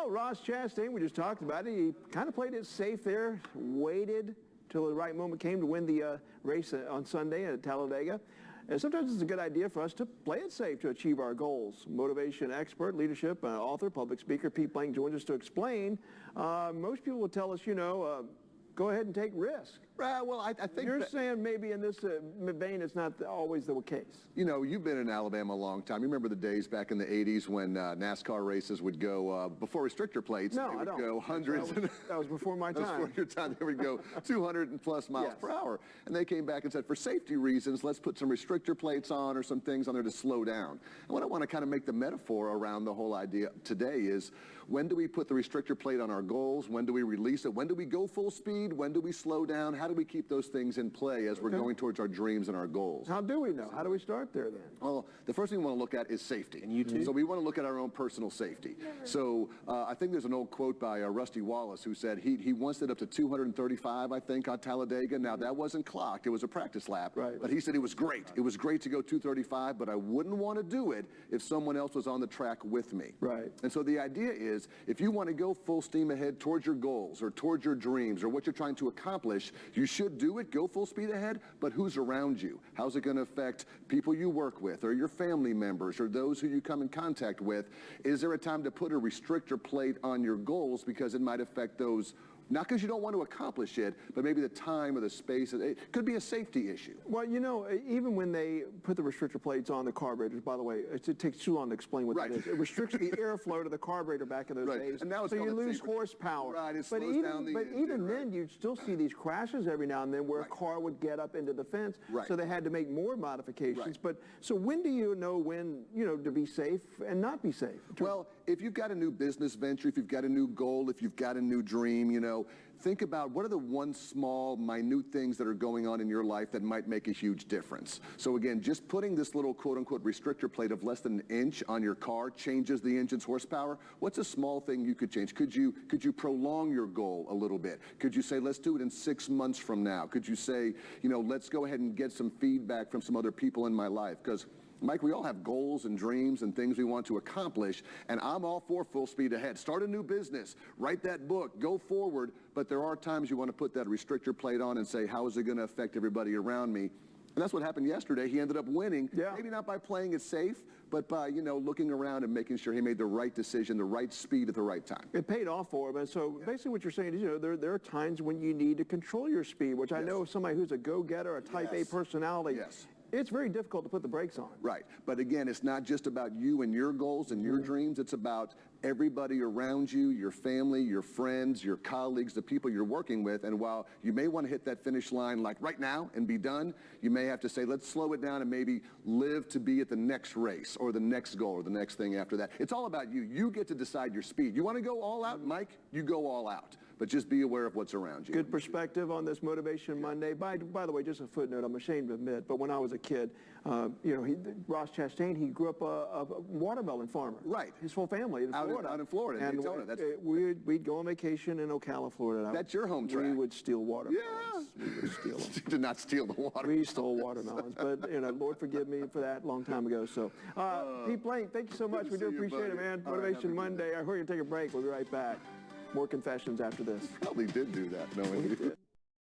Well, Ross Chastain, we just talked about it. He kind of played it safe there, waited till the right moment came to win the race on Sunday at Talladega. And sometimes it's a good idea for us to play it safe to achieve our goals. Motivation expert, leadership, author, public speaker Pete Blank joins us to explain. Most people will tell us, go ahead and take risks. Right, well, I think you're saying maybe in this vein it's not always the case. You know, you've been in Alabama a long time. You remember the days back in the 80s when NASCAR races would go, before restrictor plates, no, they would I don't. go hundreds. That was before my time. That was before your time. They would go 200 and plus miles per hour. And they came back and said, for safety reasons, let's put some restrictor plates on or some things on there to slow down. And what I want to kind of make the metaphor around the whole idea today is, when do we put the restrictor plate on our goals? When do we release it? When do we go full speed? When do we slow down? How do we keep those things in play as we're going towards our dreams and our goals? How do we know? How do we start there then? Well, the first thing we want to look at is safety. And you too? So we want to look at our own personal safety. So I think there's an old quote by Rusty Wallace who said he once did up to 235, I think, on Talladega. Now, that wasn't clocked. It was a practice lap. Right. But he said it was great. It was great to go 235, but I wouldn't want to do it if someone else was on the track with me. Right. And so the idea is, if you want to go full steam ahead towards your goals or towards your dreams or what you're trying to accomplish, you should do it, go full speed ahead, but who's around you? How's it going to affect people you work with or your family members or those who you come in contact with? Is there a time to put a restrictor plate on your goals because it might affect those, not because you don't want to accomplish it, but maybe the time or the space? It could be a safety issue. Well, even when they put the restrictor plates on the carburetors, by the way, it takes too long to explain what that is. It restricts the airflow to the carburetor back in those days, and now it's so you lose horsepower. Right, it slows down the engine, even then, you'd still see these crashes every now and then where a car would get up into the fence, so they had to make more modifications. But so when do you know when, to be safe and not be safe? Well, if you've got a new business venture, if you've got a new goal, if you've got a new dream, think about what are the one small, minute things that are going on in your life that might make a huge difference. So again, just putting this little quote-unquote restrictor plate of less than an inch on your car changes the engine's horsepower. What's a small thing you could change? Could you prolong your goal a little bit? Could you say, let's do it in 6 months from now? Could you say, let's go ahead and get some feedback from some other people in my life? Because Mike, we all have goals and dreams and things we want to accomplish, and I'm all for full speed ahead. Start a new business, write that book, go forward, but there are times you want to put that restrictor plate on and say, how is it going to affect everybody around me? And that's what happened yesterday. He ended up winning, maybe not by playing it safe, but by, looking around and making sure he made the right decision, the right speed at the right time. It paid off for him. And so basically what you're saying is, there are times when you need to control your speed, which I know somebody who's a go-getter, a type A personality. It's very difficult to put the brakes on. Right. But again, it's not just about you and your goals and your dreams. It's about everybody around you, your family, your friends, your colleagues, the people you're working with. And while you may want to hit that finish line like right now and be done, you may have to say, let's slow it down and maybe live to be at the next race or the next goal or the next thing after that. It's all about you. You get to decide your speed. You want to go all out, Mike? You go all out. But just be aware of what's around you. Good perspective on this Motivation Monday. By the way, just a footnote, I'm ashamed to admit, but when I was a kid, Ross Chastain, he grew up a watermelon farmer. Right. His whole family in Florida. Out in Florida, and Daytona. We'd go on vacation in Ocala, Florida. That's your home track. We would steal watermelons. Yeah. We would steal them. You did not steal the watermelons. We stole watermelons, but Lord forgive me for that, long time ago. So, Pete Blank, thank you so much. We do appreciate it, man. Motivation Monday. I heard you take a break. We'll be right back. More confessions after this. Probably did do that, knowing you.